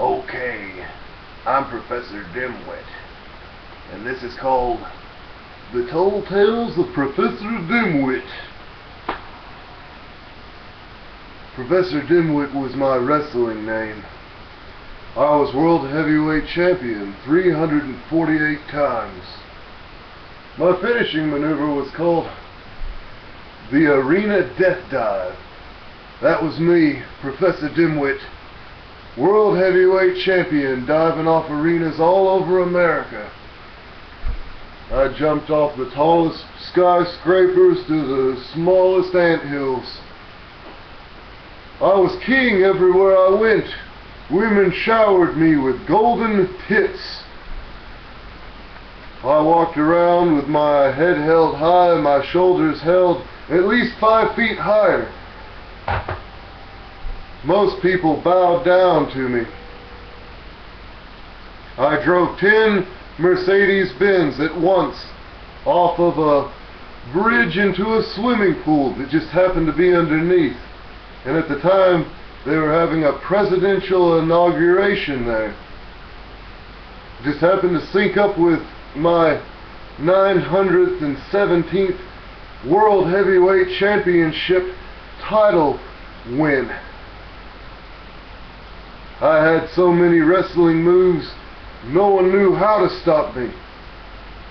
Okay, I'm Professor Dimwit, and this is called The Tall Tales of Professor Dimwit. Professor Dimwit was my wrestling name. I was World Heavyweight Champion 348 times. My finishing maneuver was called the Arena Death Dive. That was me, Professor Dimwit, World Heavyweight Champion, diving off arenas all over America. I jumped off the tallest skyscrapers to the smallest anthills. I was king everywhere I went. Women showered me with golden tits. I walked around with my head held high and my shoulders held at least 5 feet higher. Most people bowed down to me. I drove 10 Mercedes-Benz at once off of a bridge into a swimming pool that just happened to be underneath. And at the time, they were having a presidential inauguration there. It just happened to sync up with my 917th World Heavyweight Championship title win. I had so many wrestling moves, no one knew how to stop me.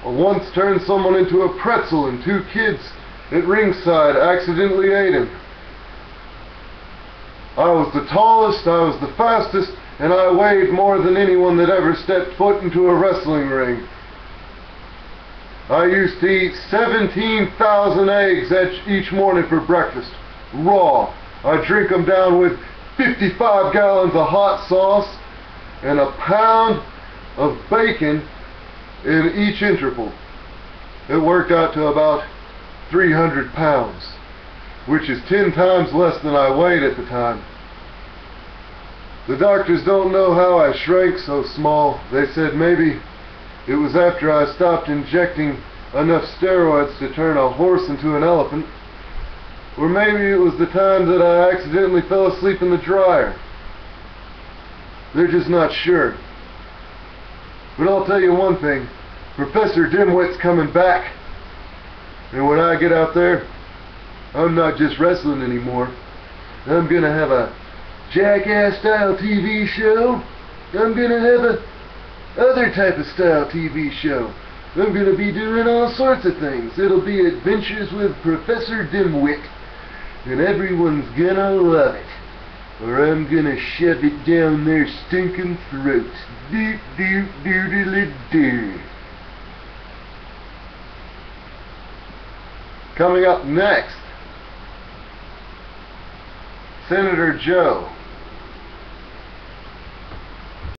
I once turned someone into a pretzel and 2 kids at ringside accidentally ate him. I was the tallest, I was the fastest, and I weighed more than anyone that ever stepped foot into a wrestling ring. I used to eat 17,000 eggs each morning for breakfast, raw. I drink them down with 55 gallons of hot sauce and a pound of bacon in each interval. It worked out to about 300 pounds, which is 10 times less than I weighed at the time. The doctors don't know how I shrank so small. They said maybe it was after I stopped injecting enough steroids to turn a horse into an elephant, or maybe it was the time that I accidentally fell asleep in the dryer. They're just not sure. But I'll tell you one thing, Professor Dimwit's coming back. And when I get out there, I'm not just wrestling anymore. I'm gonna have a Jackass style TV show. I'm gonna have a other type of style TV show. I'm gonna be doing all sorts of things. It'll be Adventures with Professor Dimwit, and everyone's gonna love it, or I'm gonna shove it down their stinking throats. Doot doot doodly doo. Coming up next, Senator Joe.